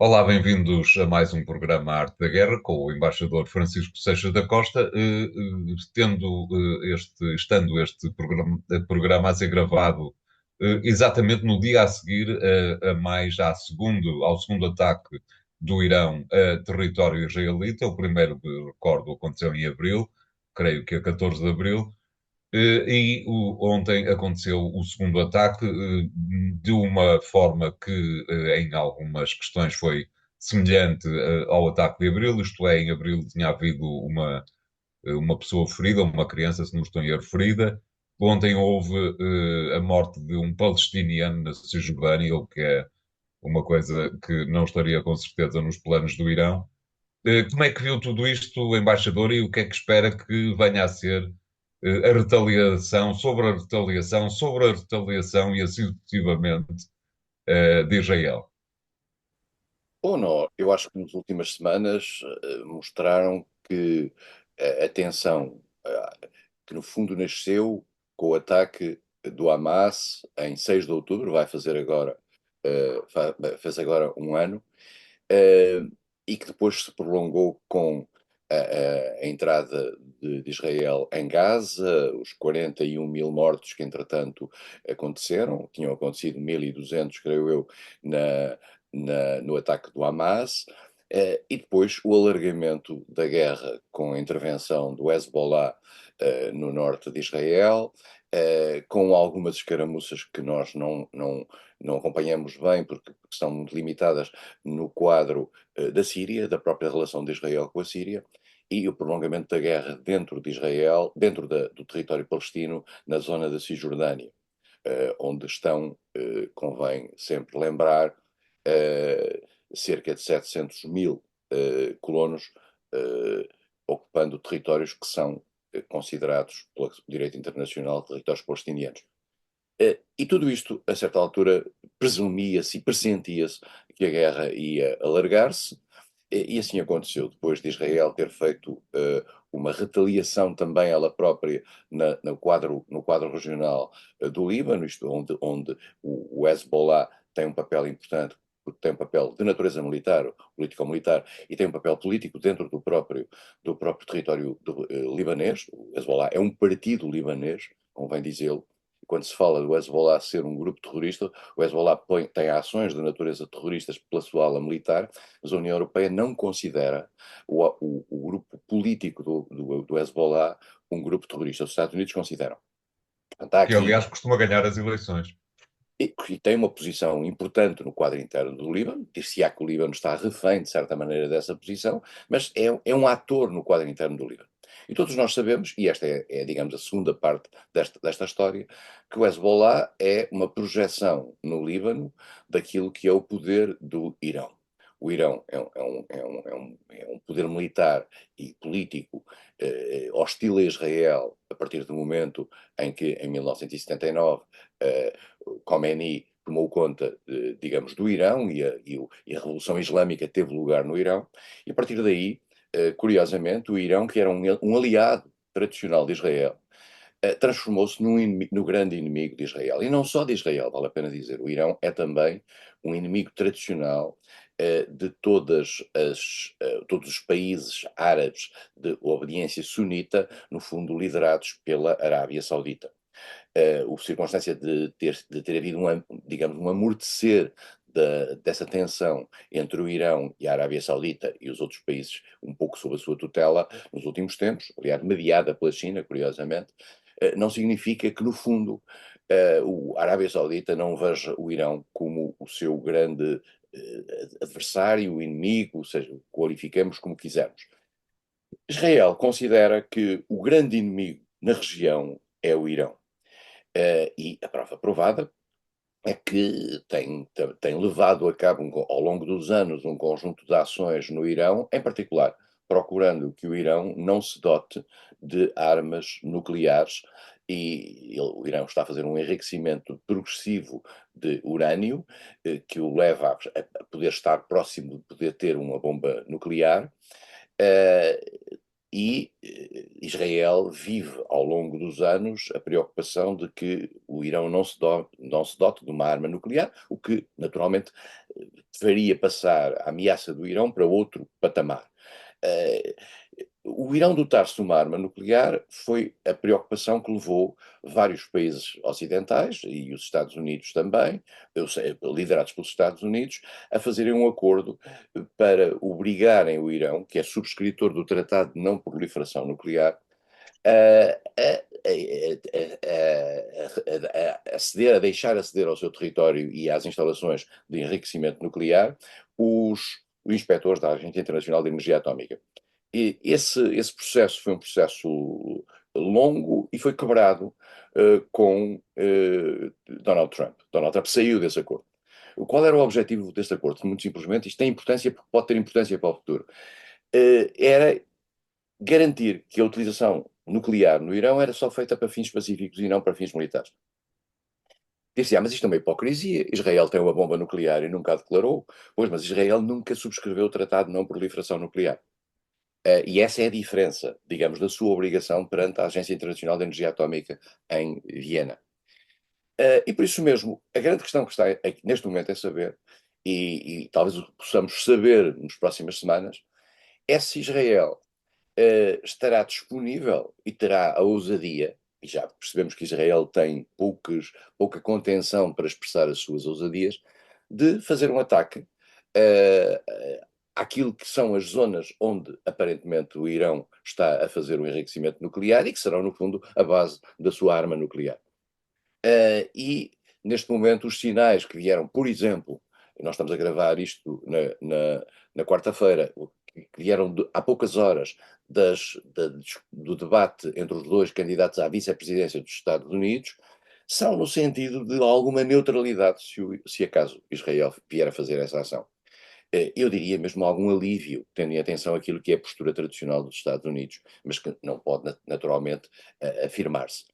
Olá, bem-vindos a mais um programa Arte da Guerra com o embaixador Francisco Seixas da Costa. Estando este programa a ser gravado exatamente no dia a seguir ao segundo ataque do Irão a território israelita. O primeiro, recordo, aconteceu em abril, creio que a 14 de abril. Ontem aconteceu o segundo ataque, de uma forma que, em algumas questões, foi semelhante, ao ataque de abril, isto é, em abril tinha havido uma pessoa ferida, uma criança, se não estou em erro, ferida. Ontem houve, a morte de um palestiniano na Cisjordânia, o que é uma coisa que não estaria com certeza nos planos do Irão. Como é que viu tudo isto, embaixador, e o que é que espera que venha a ser a retaliação sobre a retaliação sobre a retaliação e assim sucessivamente de Israel? Ou não, eu acho que nas últimas semanas mostraram que a tensão, que no fundo nasceu com o ataque do Hamas em 6 de outubro, vai fazer agora, fez agora um ano, eh, e que depois se prolongou com a entrada de Israel em Gaza, os 41 mil mortos que entretanto aconteceram, tinham acontecido 1.200, creio eu, na, no ataque do Hamas, e depois o alargamento da guerra com a intervenção do Hezbollah no norte de Israel, com algumas escaramuças que nós não acompanhamos bem porque são muito limitadas no quadro da Síria, da própria relação de Israel com a Síria, e o prolongamento da guerra dentro de Israel, dentro do território palestino, na zona da Cisjordânia, onde estão, convém sempre lembrar, eh, cerca de 700 mil colonos eh, ocupando territórios que são considerados pelo direito internacional territórios palestinianos. E tudo isto, a certa altura, presumia-se e pressentia-se que a guerra ia alargar-se, e assim aconteceu, depois de Israel ter feito uma retaliação também ela própria no quadro regional do Líbano, isto onde o Hezbollah tem um papel importante, porque tem um papel de natureza militar, político-militar, e tem um papel político dentro do próprio território libanês. O Hezbollah é um partido libanês, convém dizê-lo. Quando se fala do Hezbollah ser um grupo terrorista, o Hezbollah tem ações de natureza terroristas pela sua ala militar, mas a União Europeia não considera o grupo político do Hezbollah um grupo terrorista. Os Estados Unidos consideram. Portanto, há Que, aqui, aliás, costuma ganhar as eleições. e tem uma posição importante no quadro interno do Líbano. Dir-se-á que o Líbano está refém, de certa maneira, dessa posição, mas é um ator no quadro interno do Líbano. E todos nós sabemos, e esta é, digamos, a segunda parte desta história, que o Hezbollah é uma projeção no Líbano daquilo que é o poder do Irão. O Irão é um poder militar e político hostil a Israel a partir do momento em que, em 1979, eh, Khomeini tomou conta, digamos, do Irão e a Revolução Islâmica teve lugar no Irão, e a partir daí, curiosamente, o Irão, que era um aliado tradicional de Israel, transformou-se no grande inimigo de Israel. E não só de Israel, vale a pena dizer. O Irão é também um inimigo tradicional de todos os países árabes de obediência sunita, no fundo liderados pela Arábia Saudita. A circunstância de ter havido digamos, um amortecer dessa tensão entre o Irão e a Arábia Saudita e os outros países um pouco sob a sua tutela nos últimos tempos, aliás, mediada pela China, curiosamente, não significa que, no fundo, a Arábia Saudita não veja o Irão como o seu grande adversário, inimigo, ou seja, qualificamos como quisermos. Israel considera que o grande inimigo na região é o Irão. E a prova provada é que tem levado a cabo, ao longo dos anos, um conjunto de ações no Irão, em particular procurando que o Irão não se dote de armas nucleares, e o Irão está a fazer um enriquecimento progressivo de urânio, que o leva a poder estar próximo de poder ter uma bomba nuclear. Israel vive ao longo dos anos a preocupação de que o Irão não se dote de uma arma nuclear, o que naturalmente faria passar a ameaça do Irão para outro patamar. Uh, o Irão dotar-se de uma arma nuclear foi a preocupação que levou vários países ocidentais, e os Estados Unidos também, liderados pelos Estados Unidos, a fazerem um acordo para obrigarem o Irão, que é subscritor do Tratado de Não Proliferação Nuclear, a deixar aceder ao seu território e às instalações de enriquecimento nuclear os inspectores da Agência Internacional de Energia Atómica. E esse processo foi um processo longo e foi quebrado com Donald Trump. Donald Trump saiu desse acordo. Qual era o objetivo desse acordo? Muito simplesmente, isto tem importância, porque pode ter importância para o futuro. Era garantir que a utilização nuclear no Irão era só feita para fins pacíficos e não para fins militares. Disse, mas isto é uma hipocrisia. Israel tem uma bomba nuclear e nunca a declarou. Pois, mas Israel nunca subscreveu o Tratado de Não Proliferação Nuclear. E essa é a diferença, digamos, da sua obrigação perante a Agência Internacional de Energia Atómica em Viena. E por isso mesmo, a grande questão que está aqui, neste momento é saber, e talvez o possamos saber nas próximas semanas, é se Israel estará disponível e terá a ousadia, e já percebemos que Israel tem pouca contenção para expressar as suas ousadias, de fazer um ataque àquilo que são as zonas onde aparentemente o Irão está a fazer o enriquecimento nuclear e que serão, no fundo, a base da sua arma nuclear. E, neste momento, os sinais que vieram, por exemplo, nós estamos a gravar isto na quarta-feira, que vieram há poucas horas do debate entre os dois candidatos à vice-presidência dos Estados Unidos, são no sentido de alguma neutralidade se acaso Israel vier a fazer essa ação. Eu diria mesmo algum alívio, tendo em atenção aquilo que é a postura tradicional dos Estados Unidos, mas que não pode naturalmente afirmar-se.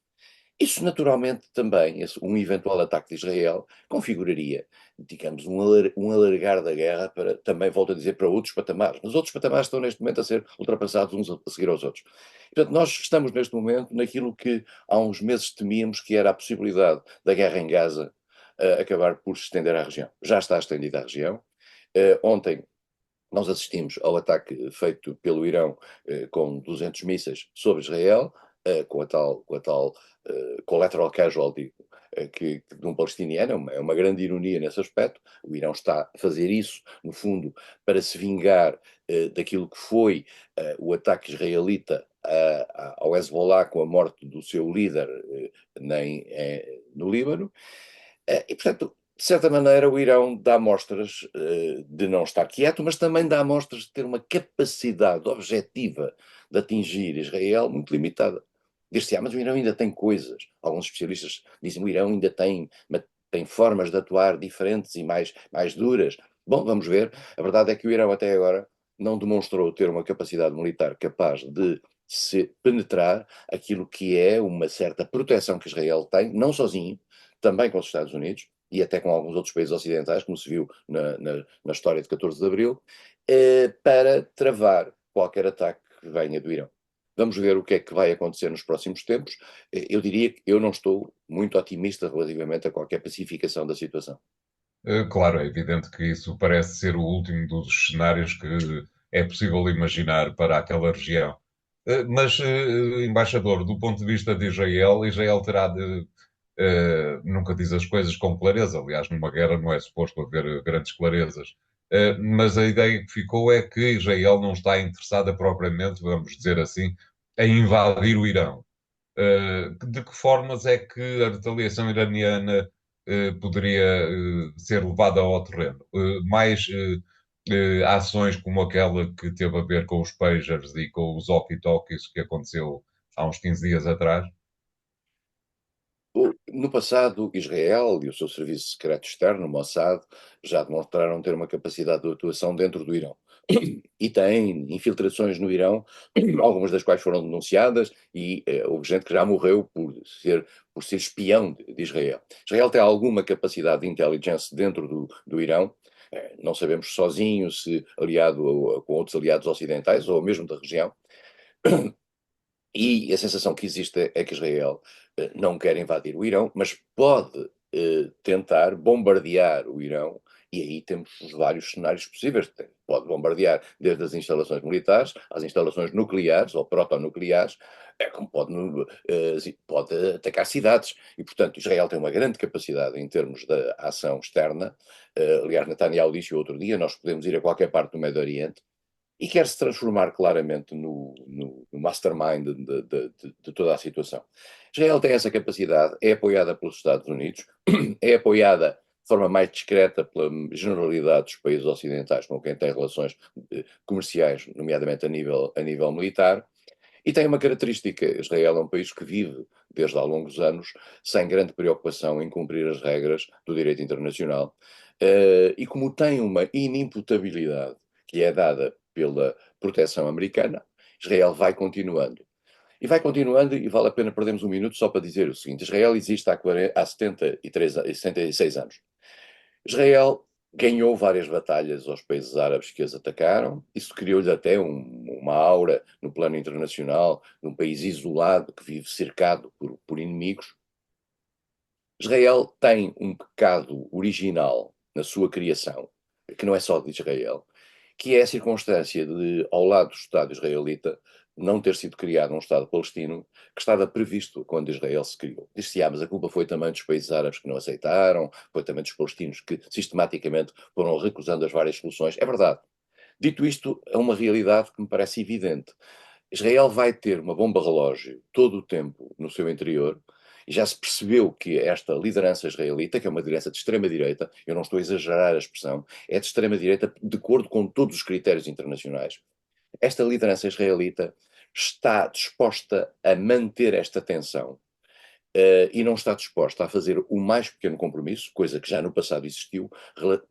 Isso naturalmente também, um eventual ataque de Israel, configuraria, digamos, um alargar da guerra para, também volto a dizer, para outros patamares. Mas outros patamares estão neste momento a ser ultrapassados uns a seguir aos outros. Portanto, nós estamos neste momento naquilo que há uns meses temíamos, que era a possibilidade da guerra em Gaza acabar por se estender à região. Já está estendida à região. Ontem nós assistimos ao ataque feito pelo Irão com 200 mísseis sobre Israel, com a tal collateral casualty de um palestiniano. É uma grande ironia nesse aspecto. O Irão está a fazer isso, no fundo, para se vingar daquilo que foi o ataque israelita ao Hezbollah com a morte do seu líder no Líbano. E, portanto, de certa maneira, o Irão dá mostras de não estar quieto, mas também dá mostras de ter uma capacidade objetiva de atingir Israel muito limitada. Diz-se, mas o Irão ainda tem coisas. Alguns especialistas dizem que o Irão ainda tem formas de atuar diferentes e mais duras. Bom, vamos ver. A verdade é que o Irão até agora não demonstrou ter uma capacidade militar capaz de se penetrar aquilo que é uma certa proteção que Israel tem, não sozinho, também com os Estados Unidos e até com alguns outros países ocidentais, como se viu na história de 14 de Abril, para travar qualquer ataque que venha do Irão. Vamos ver o que é que vai acontecer nos próximos tempos. Eu diria que eu não estou muito otimista relativamente a qualquer pacificação da situação. Claro, é evidente que isso parece ser o último dos cenários que é possível imaginar para aquela região. Mas, embaixador, do ponto de vista de Israel, Israel terá de. Nunca diz as coisas com clareza, aliás, numa guerra não é suposto haver grandes clarezas. Mas a ideia que ficou é que Israel não está interessada propriamente, vamos dizer assim, em invadir o Irão. De que formas é que a retaliação iraniana poderia ser levada ao terreno? Mais ações como aquela que teve a ver com os pagers e com os walkie-talkies que aconteceu há uns 15 dias atrás? No passado, Israel e o seu serviço secreto externo, o Mossad, já demonstraram ter uma capacidade de atuação dentro do Irão. E têm infiltrações no Irão, algumas das quais foram denunciadas, e houve gente que já morreu por ser espião de Israel. Israel tem alguma capacidade de intelligence dentro do Irão, não sabemos sozinho, se aliado com outros aliados ocidentais ou mesmo da região. E a sensação que existe é que Israel não quer invadir o Irão, mas pode tentar bombardear o Irão E aí temos os vários cenários possíveis. Pode bombardear desde as instalações militares às instalações nucleares ou protonucleares, como pode atacar cidades. E, portanto, Israel tem uma grande capacidade em termos da ação externa. Aliás, Netanyahu disse outro dia, nós podemos ir a qualquer parte do Médio Oriente, e quer se transformar claramente no mastermind de toda a situação. Israel tem essa capacidade, é apoiada pelos Estados Unidos, é apoiada de forma mais discreta pela generalidade dos países ocidentais com quem tem relações comerciais, nomeadamente a nível militar, e tem uma característica: Israel é um país que vive, desde há longos anos, sem grande preocupação em cumprir as regras do direito internacional, e como tem uma inimputabilidade que é dada pela proteção americana, Israel vai continuando. E vai continuando, e vale a pena perdermos um minuto só para dizer o seguinte: Israel existe há 76 anos. Israel ganhou várias batalhas aos países árabes que as atacaram. Isso criou-lhe até uma aura no plano internacional, de um país isolado que vive cercado por inimigos. Israel tem um pecado original na sua criação, que não é só de Israel, que é a circunstância de, ao lado do Estado israelita, não ter sido criado um Estado palestino que estava previsto quando Israel se criou. Diz-se, mas a culpa foi também dos países árabes que não aceitaram, foi também dos palestinos que sistematicamente foram recusando as várias soluções. É verdade. Dito isto, é uma realidade que me parece evidente. Israel vai ter uma bomba relógio todo o tempo no seu interior, e já se percebeu que esta liderança israelita, que é uma liderança de extrema-direita, eu não estou a exagerar a expressão, é de extrema-direita de acordo com todos os critérios internacionais. Esta liderança israelita está disposta a manter esta tensão, e não está disposta a fazer o mais pequeno compromisso, coisa que já no passado existiu,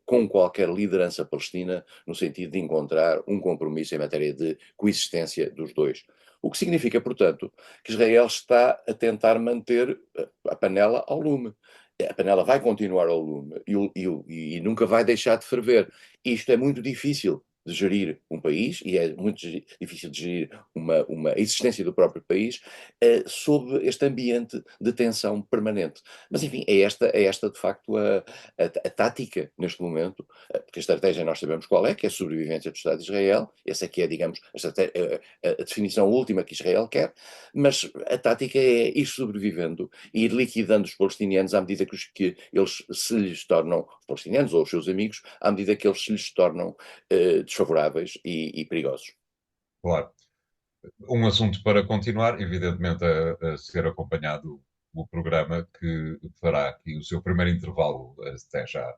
com qualquer liderança palestina, no sentido de encontrar um compromisso em matéria de coexistência dos dois. O que significa, portanto, que Israel está a tentar manter a panela ao lume. A panela vai continuar ao lume e nunca vai deixar de ferver. Isto é muito difícil de gerir um país, e é muito difícil de gerir uma existência do próprio país, sob este ambiente de tensão permanente. Mas, enfim, é esta de facto a tática neste momento, porque a estratégia nós sabemos qual é, que é a sobrevivência do Estado de Israel. Essa aqui é, digamos, a definição última que Israel quer, mas a tática é ir sobrevivendo e ir liquidando os palestinianos à medida que eles se lhes tornam, os palestinianos ou os seus amigos, à medida que eles se lhes tornam desfavoráveis e perigosos. Claro. Um assunto para continuar, evidentemente, a ser acompanhado o programa que fará aqui o seu primeiro intervalo até já.